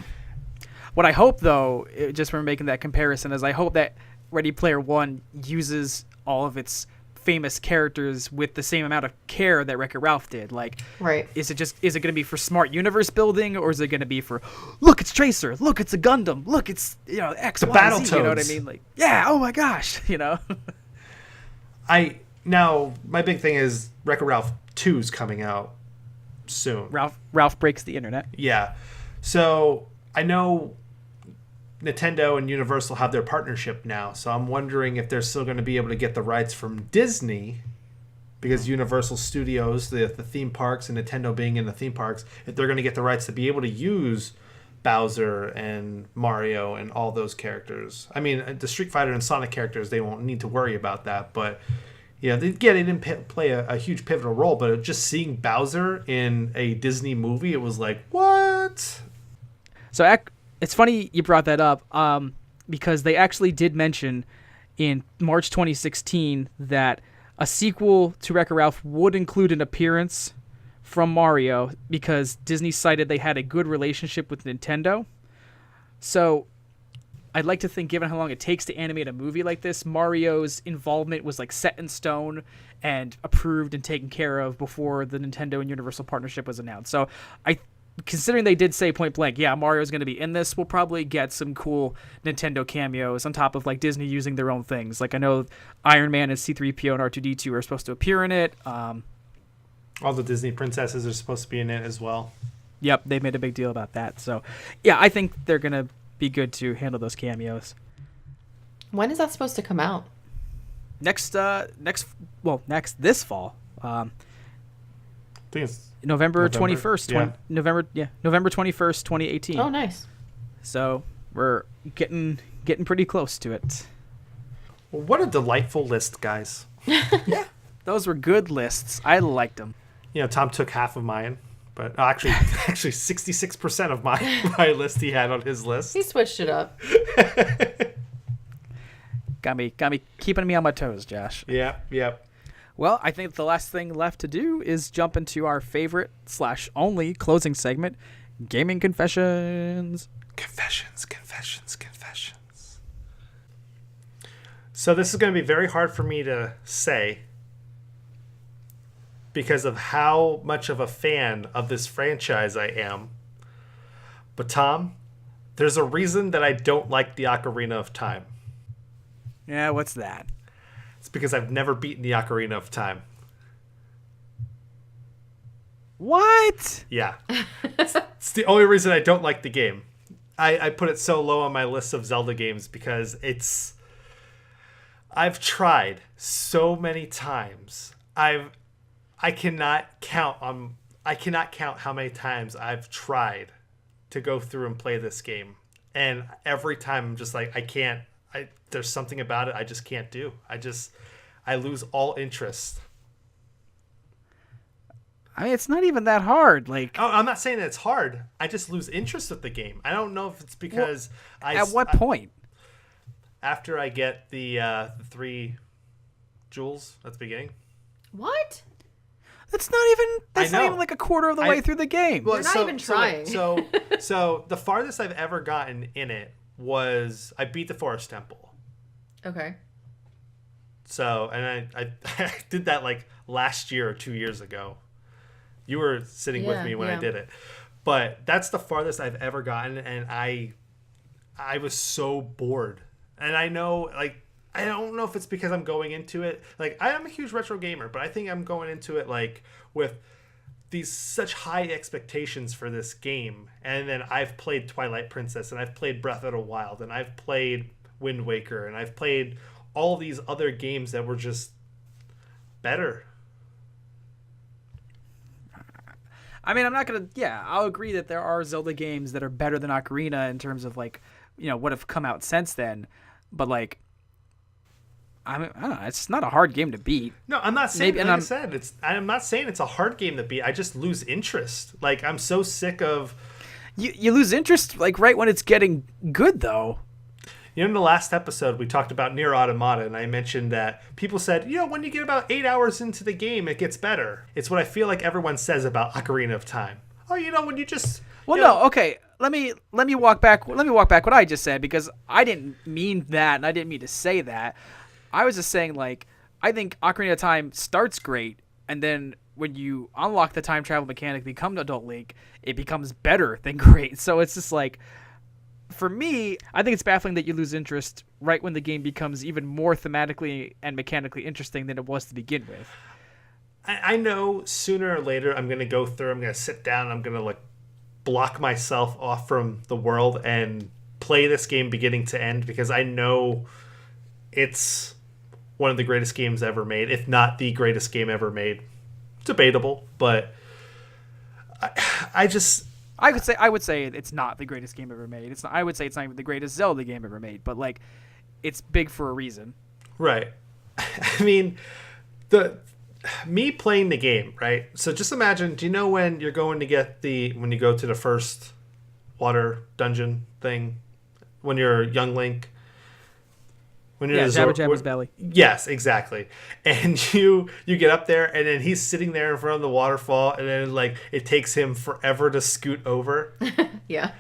What I hope, though, just from making that comparison, is I hope that Ready Player One uses all of its famous characters with the same amount of care that Wreck-It Ralph did. Like, right? Is it going to be for smart universe building, or is it going to be for, look, it's Tracer, look, it's a Gundam, look, it's X, the Y, Battletoads. Z, you know what I mean? Like, yeah, oh my gosh, Now, my big thing is Wreck-It Ralph 2's coming out soon. Ralph breaks the internet. Yeah. So I know Nintendo and Universal have their partnership now, so I'm wondering if they're still going to be able to get the rights from Disney, because Universal Studios, the theme parks, and Nintendo being in the theme parks, if they're going to get the rights to be able to use Bowser and Mario and all those characters. I mean, the Street Fighter and Sonic characters, they won't need to worry about that, but they didn't play a huge pivotal role, but just seeing Bowser in a Disney movie, it was like, what? So it's funny you brought that up, because they actually did mention in March 2016 that a sequel to Wreck-It Ralph would include an appearance from Mario, because Disney cited they had a good relationship with Nintendo. So I'd like to think, given how long it takes to animate a movie like this, Mario's involvement was like set in stone and approved and taken care of before the Nintendo and Universal partnership was announced. So considering they did say point blank, yeah, Mario's going to be in this, we'll probably get some cool Nintendo cameos on top of like Disney using their own things. Like I know Iron Man and C-3PO and R2-D2 are supposed to appear in it. All the Disney princesses are supposed to be in it as well. Yep, they made a big deal about that. So, yeah, I think they're going to be good to handle those cameos. When is that supposed to come out? Next this fall. I think it's November 21st. Yeah. November 21st, 2018. Oh, nice. So, we're getting pretty close to it. Well, what a delightful list, guys. Yeah. Those were good lists. I liked them. You know, Tom took half of mine, but actually 66% of my list he had on his list. He switched it up. Got me keeping me on my toes, Josh. Yep. Well, I think the last thing left to do is jump into our favorite / only closing segment, Gaming Confessions. Confessions. So this is going to be very hard for me to say because of how much of a fan of this franchise I am. But Tom, there's a reason that I don't like the Ocarina of Time. Yeah, what's that? It's because I've never beaten the Ocarina of Time. What? Yeah. It's the only reason I don't like the game. I put it so low on my list of Zelda games because I've tried so many times. I cannot count how many times I've tried to go through and play this game. And every time I'm just like, there's something about it I just can't do. I lose all interest. I mean, it's not even that hard. Like, Oh, I'm not saying that it's hard. I just lose interest with the game. I don't know if it's because at what point? After I get the 3 jewels at the beginning. What? That's not even like a quarter of the way through the game. You're not even trying. So the farthest I've ever gotten in it was I beat the Forest Temple. Okay. So, and I did that like last year or 2 years ago. You were sitting with me when I did it. But that's the farthest I've ever gotten, and I was so bored. And I know, like, I don't know if it's because I'm going into it. Like, I am a huge retro gamer, but I think I'm going into it, like, with these such high expectations for this game. And then I've played Twilight Princess, and I've played Breath of the Wild, and I've played Wind Waker, and I've played all these other games that were just better. I mean, I'm not going to... Yeah, I'll agree that there are Zelda games that are better than Ocarina in terms of, like, you know, what have come out since then. But, like, I don't know. It's not a hard game to beat. No, I'm not saying, I'm not saying it's a hard game to beat. I just lose interest. Like, I'm so sick of... You lose interest, like, right when it's getting good, though. You know, in the last episode, we talked about Nier Automata, and I mentioned that people said, you know, when you get about 8 hours into the game, it gets better. It's what I feel like everyone says about Ocarina of Time. Oh, you know, when you just... Well, no, okay. Let me walk back what I just said, because I didn't mean that, and I didn't mean to say that. I was just saying, like, I think Ocarina of Time starts great, and then when you unlock the time travel mechanic, become Adult Link, it becomes better than great. So it's just like... For me, I think it's baffling that you lose interest right when the game becomes even more thematically and mechanically interesting than it was to begin with. I know sooner or later I'm going to go through, I'm going to sit down, and I'm going to like block myself off from the world and play this game beginning to end, because I know it's one of the greatest games ever made, if not the greatest game ever made. Debatable, but I would say it's not the greatest game ever made. I would say it's not even the greatest Zelda game ever made, but like, it's big for a reason. Right. I mean, me playing the game, right? So just imagine, do you know when you're going to get when you go to the first water dungeon thing, when you're young Link? When you're Jabba Jabba's belly. Yes, exactly. And you get up there, and then he's sitting there in front of the waterfall, and then like it takes him forever to scoot over. Yeah.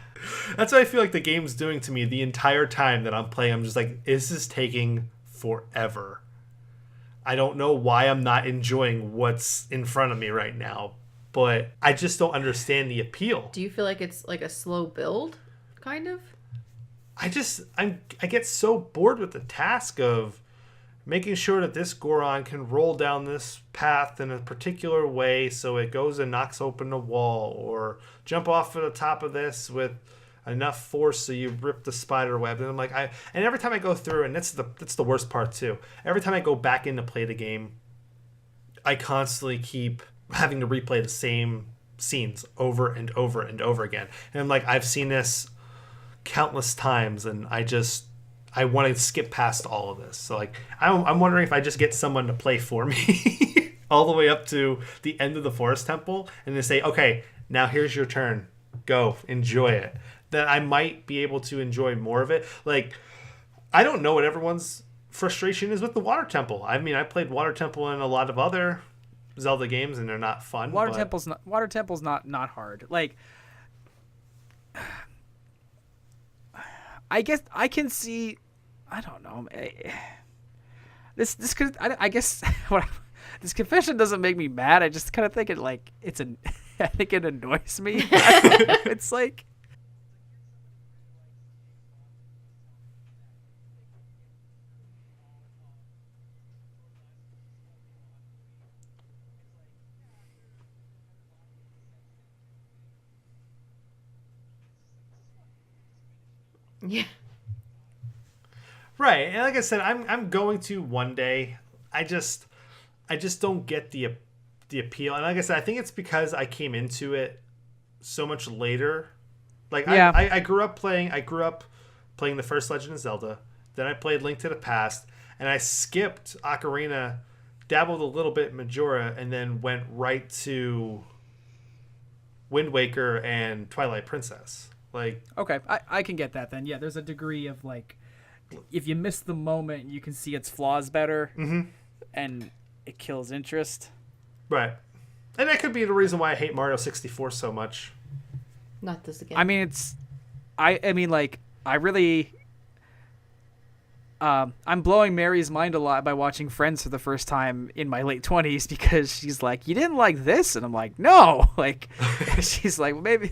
That's what I feel like the game's doing to me the entire time that I'm playing. I'm just like, this is taking forever. I don't know why I'm not enjoying what's in front of me right now, but I just don't understand the appeal. Do you feel like it's like a slow build, kind of? I get so bored with the task of making sure that this Goron can roll down this path in a particular way so it goes and knocks open a wall, or jump off of the top of this with enough force so you rip the spider web. And I'm like, and every time I go through, and that's the worst part too, every time I go back in to play the game, I constantly keep having to replay the same scenes over and over and over again. And I'm like, I've seen this countless times, and I want to skip past all of this. So like, I'm wondering if I just get someone to play for me all the way up to the end of the forest temple, and they say, okay, now here's your turn, go enjoy it. Then I might be able to enjoy more of it. Like, I don't know what everyone's frustration is with the water temple. I mean, I played water temple in a lot of other Zelda games, and they're not fun. Water temple's not hard. Like, I guess I can see. I don't know. This could. I guess this confession doesn't make me mad. I just kind of think it like it's an. I think it annoys me. It's like. Yeah. Right, and like I said, I'm going to one day. I just don't get the appeal, and like I said, I think it's because I came into it so much later. Like, yeah. I grew up playing the first Legend of Zelda. Then I played Link to the Past, and I skipped Ocarina, dabbled a little bit in Majora, and then went right to Wind Waker and Twilight Princess. Like, okay, I can get that then. Yeah, there's a degree of like, if you miss the moment, you can see its flaws better, and it kills interest. Right, and that could be the reason why I hate Mario 64 so much. Not this again. I mean, I mean, like, I really. I'm blowing Mary's mind a lot by watching Friends for the first time in my late 20s because she's like, you didn't like this? And I'm like, no. Like, she's like, well, maybe,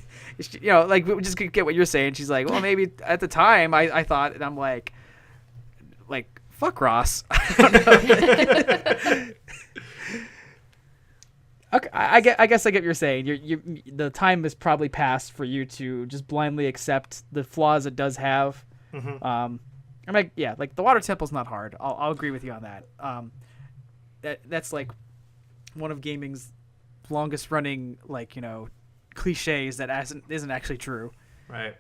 you know, like, we just get what you're saying. She's like, well, maybe at the time I thought, and I'm like, fuck Ross. I don't know. Okay, I guess I get what you're saying. The time has probably passed for you to just blindly accept the flaws it does have. I'm like, yeah, like the water temple's not hard. I'll agree with you on that. That's like one of gaming's longest running, like, you know, cliches that isn't actually true. Right.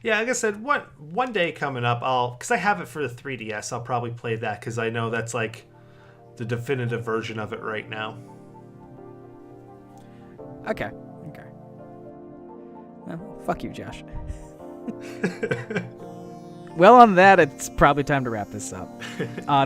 Yeah, like I said, one day coming up, because I have it for the 3DS, I'll probably play that because I know that's like the definitive version of it right now. Okay. Well, fuck you, Josh. Well, on that, it's probably time to wrap this up.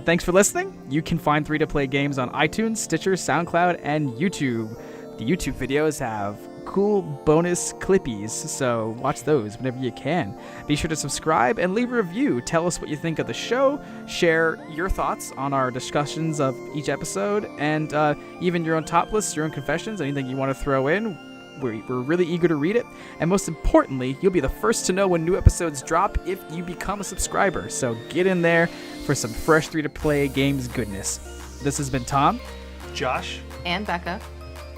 Thanks for listening. You can find 3-to-Play games on iTunes, Stitcher, SoundCloud, and YouTube. The YouTube videos have cool bonus clippies, so watch those whenever you can. Be sure to subscribe and leave a review. Tell us what you think of the show. Share your thoughts on our discussions of each episode, and even your own top lists, your own confessions, anything you want to throw in. We're really eager to read it, and most importantly, you'll be the first to know when new episodes drop if you become a subscriber. So get in there for some fresh 3-to-Play games goodness. This has been Tom, Josh, and Becca.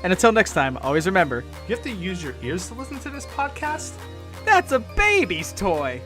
And until next time, always remember, you have to use your ears to listen to this podcast? That's a baby's toy!